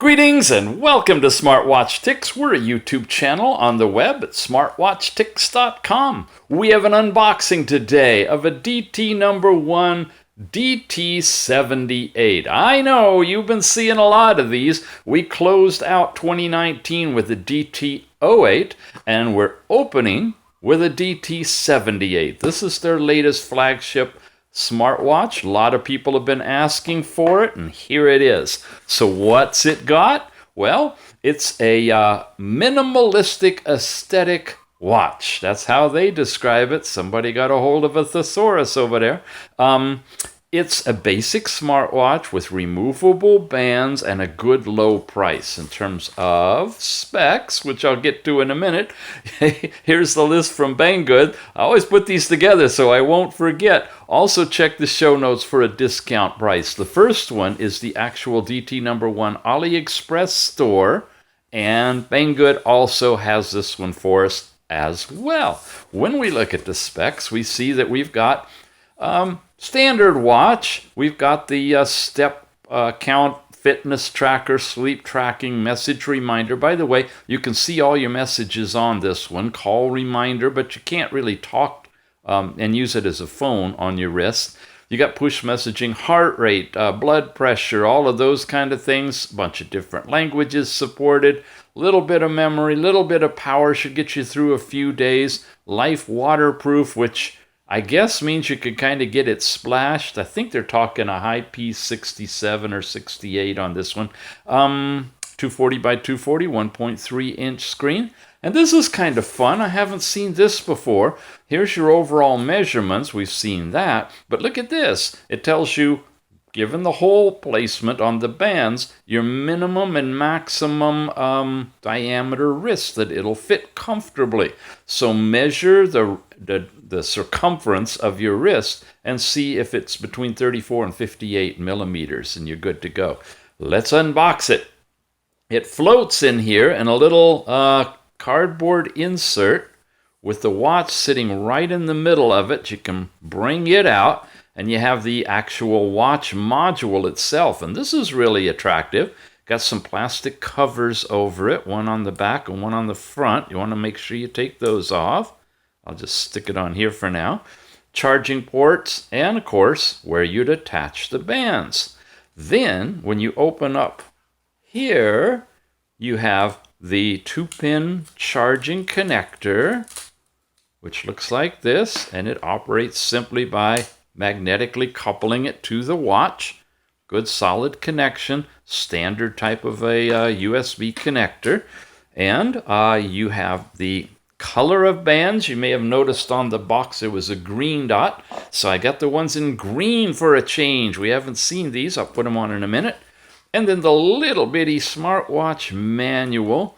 Greetings and welcome to Smartwatch Ticks. We're a YouTube channel on the web at smartwatchticks.com. We have an unboxing today of a DTNo.1 DT78. I know you've been seeing a lot of these. We closed out 2019 with the DT08 and we're opening with a DT78. This is their latest flagship smartwatch. A lot of people have been asking for it, and here it is. So what's it got? Well, it's a minimalistic aesthetic watch. That's how they describe it. Somebody got a hold of a thesaurus over there. It's a basic smartwatch with removable bands and a good low price. In terms of specs, which I'll get to in a minute, here's the list from Banggood. I always put these together so I won't forget. Also check the show notes for a discount price. The first one is the actual DTNo.1 AliExpress store, and Banggood also has this one for us as well. When we look at the specs, we see that we've got standard watch. We've got the step count, fitness tracker, sleep tracking, message reminder. By the way, you can see all your messages on this one, call reminder, but you can't really talk and use it as a phone on your wrist. You got push messaging, heart rate, blood pressure, all of those kind of things. A bunch of different languages supported. Little bit of memory, little bit of power, should get you through a few days. Life waterproof, which I guess means you could kind of get it splashed. I think they're talking a high IP67 or 68 on this one. 240 by 240, 1.3 inch screen. And this is kind of fun. I haven't seen this before. Here's your overall measurements. We've seen that. But look at this. It tells you, given the hole placement on the bands, your minimum and maximum diameter wrist that it'll fit comfortably. So measure the circumference of your wrist and see if it's between 34 and 58 millimeters, and you're good to go. Let's unbox it. It floats in here in a little cardboard insert with the watch sitting right in the middle of it. You can bring it out, and you have the actual watch module itself, and this is really attractive. Got some plastic covers over it, one on the back and one on the front. You want to make sure you take those off. I'll just stick it on here for now. Charging ports, and of course, where you'd attach the bands. Then, when you open up here, you have the 2-pin charging connector, which looks like this, and it operates simply by magnetically coupling it to the watch. Good solid connection, standard type of a USB connector. And you have the color of bands. You may have noticed on the box there was a green dot. So I got the ones in green for a change. We haven't seen these. I'll put them on in a minute. And then the little bitty smartwatch manual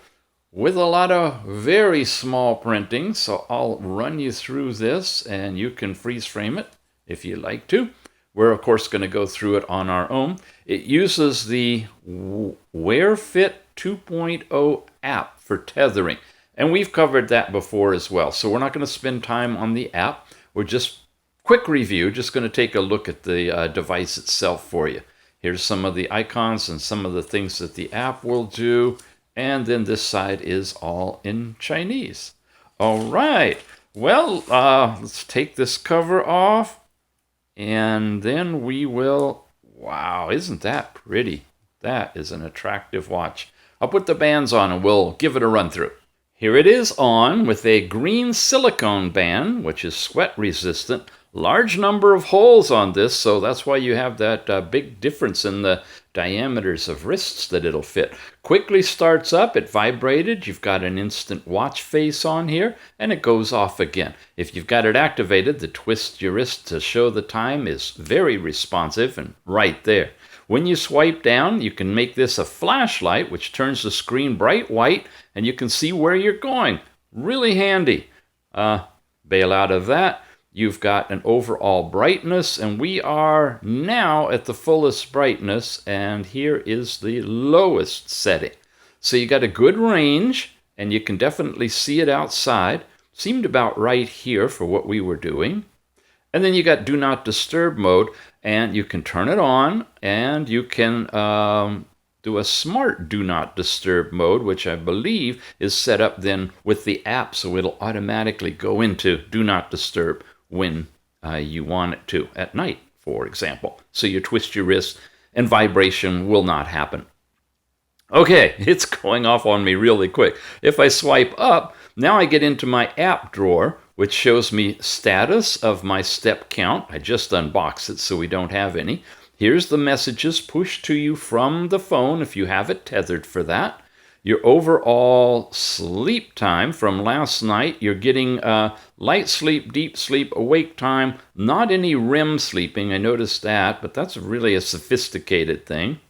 with a lot of very small printing. So I'll run you through this and you can freeze frame it if you like to. We're of course going to go through it on our own. It uses the WearFit 2.0 app for tethering. And we've covered that before as well. So we're not going to spend time on the app. We're just, quick review, just going to take a look at the device itself for you. Here's some of the icons and some of the things that the app will do. And then this side is all in Chinese. All right. Well, let's take this cover off. And then we will, wow, isn't that pretty? That is an attractive watch. I'll put the bands on and we'll give it a run through. Here it is on with a green silicone band, which is sweat resistant. Large number of holes on this, so that's why you have that big difference in the diameters of wrists that it'll fit. Quickly starts up, it vibrated, you've got an instant watch face on here, and it goes off again. If you've got it activated, the twist your wrist to show the time is very responsive and right there. When you swipe down, you can make this a flashlight, which turns the screen bright white, and you can see where you're going. Really handy. Bail out of that. You've got an overall brightness, and we are now at the fullest brightness, and here is the lowest setting. So you got a good range, and you can definitely see it outside. Seemed about right here for what we were doing. And then you got Do Not Disturb mode, and you can turn it on, and you can do a smart do not disturb mode, which I believe is set up then with the app, so it'll automatically go into do not disturb when you want it to, at night, for example. So you twist your wrist and vibration will not happen. Okay, it's going off on me really quick. If I swipe up, now I get into my app drawer, which shows me status of my step count. I just unboxed it so we don't have any. Here's the messages pushed to you from the phone if you have it tethered for that. Your overall sleep time from last night, you're getting light sleep, deep sleep, awake time, not any REM sleeping. I noticed that, but that's really a sophisticated thing.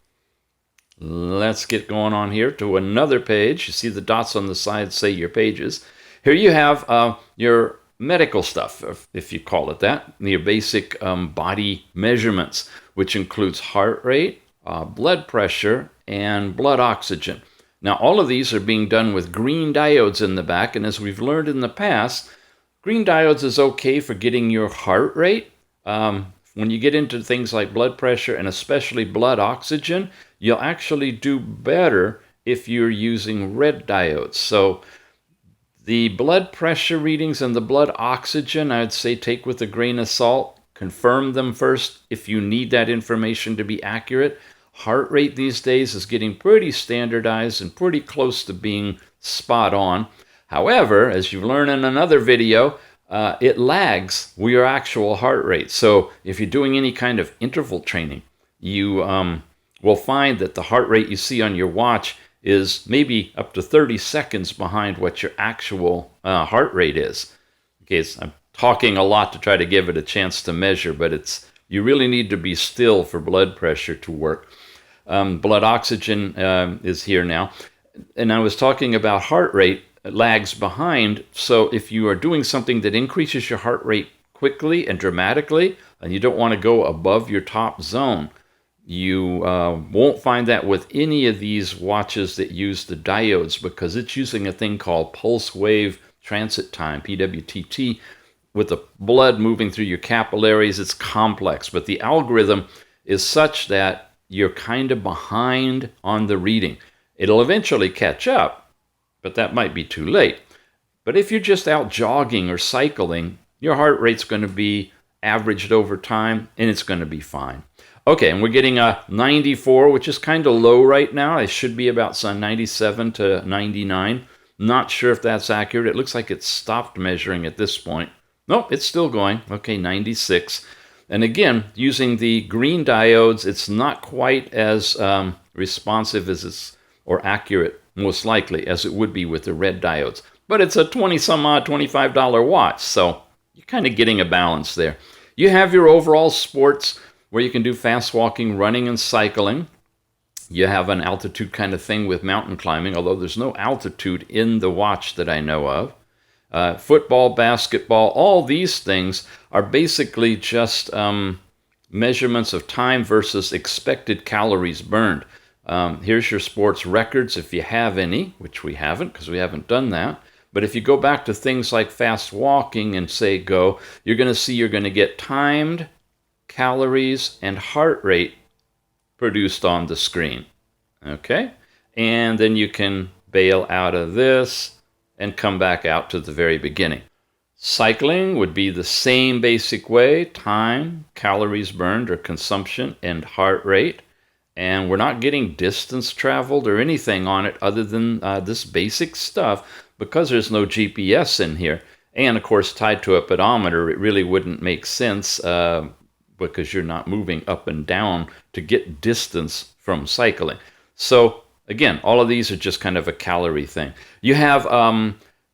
Let's get going on here to another page. You see the dots on the side say your pages. Here you have your medical stuff, if you call it that, your basic body measurements, which includes heart rate, blood pressure, and blood oxygen. Now, all of these are being done with green diodes in the back, and as we've learned in the past, green diodes is okay for getting your heart rate. When you get into things like blood pressure and especially blood oxygen, you'll actually do better if you're using red diodes. So the blood pressure readings and the blood oxygen, I'd say take with a grain of salt. Confirm them first if you need that information to be accurate. Heart rate these days is getting pretty standardized and pretty close to being spot on. However, as you learn in another video, it lags your actual heart rate. So if you're doing any kind of interval training, you will find that the heart rate you see on your watch is maybe up to 30 seconds behind what your actual heart rate is. Okay, so I'm talking a lot to try to give it a chance to measure, but you really need to be still for blood pressure to work. Blood oxygen is here now. And I was talking about heart rate lags behind. So if you are doing something that increases your heart rate quickly and dramatically, and you don't want to go above your top zone, you won't find that with any of these watches that use the diodes, because it's using a thing called pulse wave transit time, PWTT, with the blood moving through your capillaries. It's complex, but the algorithm is such that you're kind of behind on the reading. It'll eventually catch up, but that might be too late. But if you're just out jogging or cycling, your heart rate's going to be averaged over time, and it's going to be fine. Okay, and we're getting a 94, which is kind of low right now. It should be about 97 to 99. Not sure if that's accurate. It looks like it's stopped measuring at this point. Nope, it's still going. Okay, 96. And again, using the green diodes, it's not quite as responsive or accurate, most likely, as it would be with the red diodes. But it's a $20-some-odd, $25 watch, so you're kind of getting a balance there. You have your overall sports, where you can do fast walking, running, and cycling. You have an altitude kind of thing with mountain climbing, although there's no altitude in the watch that I know of. Football, basketball, all these things are basically just measurements of time versus expected calories burned. Here's your sports records if you have any, which we haven't because we haven't done that. But if you go back to things like fast walking and say go, you're going to see you're going to get timed calories and heart rate produced on the screen. Okay? And then you can bail out of this and come back out to the very beginning. Cycling would be the same basic way: time, calories burned or consumption, and heart rate. And we're not getting distance traveled or anything on it other than this basic stuff, because there's no GPS in here. And of course, tied to a pedometer, it really wouldn't make sense because you're not moving up and down to get distance from cycling. So again, all of these are just kind of a calorie thing. You have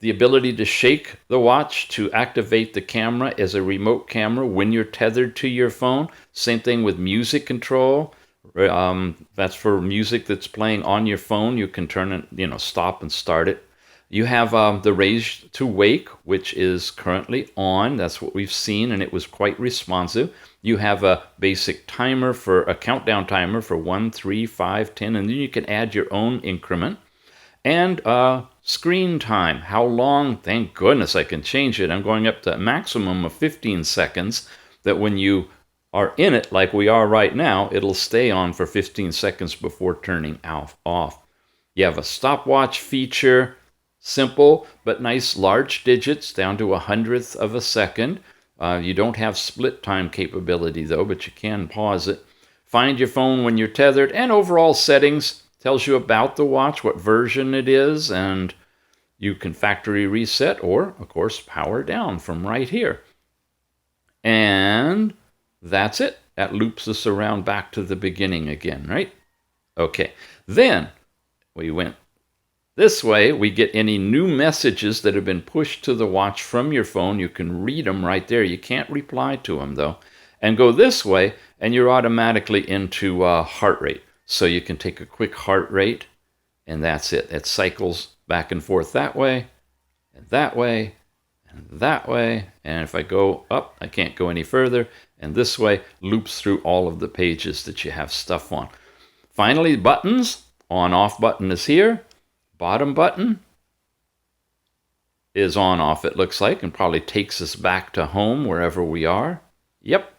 the ability to shake the watch to activate the camera as a remote camera when you're tethered to your phone. Same thing with music control. That's for music that's playing on your phone. You can turn it, stop and start it. You have the raise to wake, which is currently on. That's what we've seen, and it was quite responsive. You have a basic timer a countdown timer for 1, 3, 5, 10, and then you can add your own increment. And screen time, how long? Thank goodness I can change it. I'm going up to a maximum of 15 seconds, that when you are in it like we are right now, it'll stay on for 15 seconds before turning off. You have a stopwatch feature, simple but nice large digits down to 1/100th of a second. You don't have split time capability though, but you can pause it. Find your phone when you're tethered, and overall settings tells you about the watch, what version it is, and you can factory reset or, of course, power down from right here. And that's it. That loops us around back to the beginning again, right? Okay, then we went this way. We get any new messages that have been pushed to the watch from your phone. You can read them right there. You can't reply to them, though. And go this way, and you're automatically into heart rate. So you can take a quick heart rate, and that's it. It cycles back and forth that way, and that way, and that way. And if I go up, I can't go any further. And this way loops through all of the pages that you have stuff on. Finally, buttons. On-off button is here. Bottom button is on-off, it looks like, and probably takes us back to home wherever we are. Yep.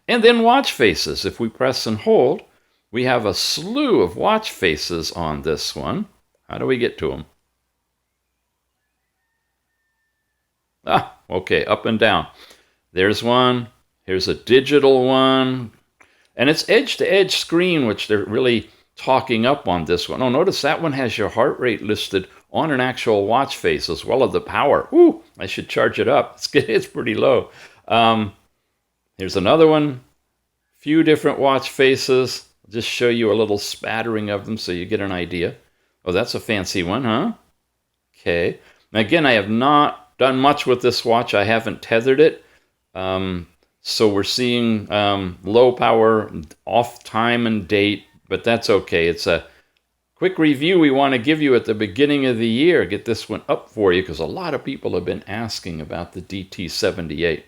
And then watch faces. If we press and hold, we have a slew of watch faces on this one. How do we get to them? Okay, up and down. There's one. Here's a digital one. And it's edge-to-edge screen, which they're really talking up on this one. Oh, notice that one has your heart rate listed on an actual watch face as well as the power. Ooh, I should charge it up. It's pretty low. Here's another one. Few different watch faces. I'll just show you a little spattering of them so you get an idea. Oh, that's a fancy one, huh? Okay. Now, again, I have not done much with this watch. I haven't tethered it. So we're seeing low power, off time and date, but that's okay. It's a quick review we want to give you at the beginning of the year. Get this one up for you because a lot of people have been asking about the DT78.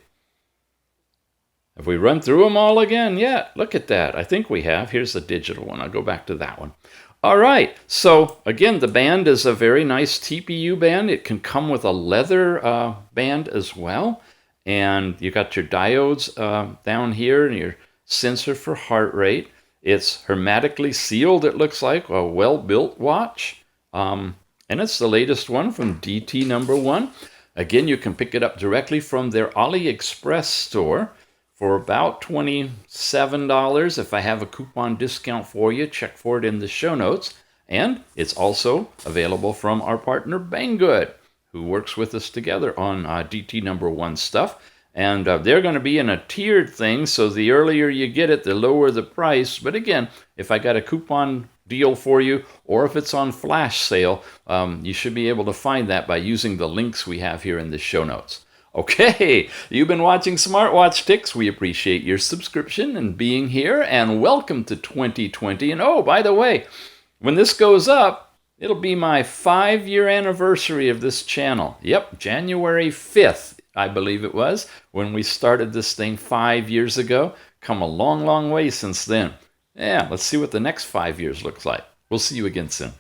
Have we run through them all again? Yeah, look at that. I think we have. Here's the digital one. I'll go back to that one. All right. So, again, the band is a very nice TPU band. It can come with a leather band as well. And you got your diodes down here and your sensor for heart rate. It's hermetically sealed, it looks like, a well-built watch. And it's the latest one from DTNo.1. Again, you can pick it up directly from their AliExpress store for about $27. If I have a coupon discount for you, check for it in the show notes. And it's also available from our partner Banggood, who works with us together on DTNo.1 stuff. And they're going to be in a tiered thing, so the earlier you get it, the lower the price. But again, if I got a coupon deal for you, or if it's on flash sale, you should be able to find that by using the links we have here in the show notes. Okay, you've been watching Smartwatch Tics. We appreciate your subscription and being here, and welcome to 2020. And oh, by the way, when this goes up, it'll be my 5-year anniversary of this channel. Yep, January 5th, I believe it was, when we started this thing 5 years ago. Come a long, long way since then. Yeah, let's see what the next 5 years looks like. We'll see you again soon.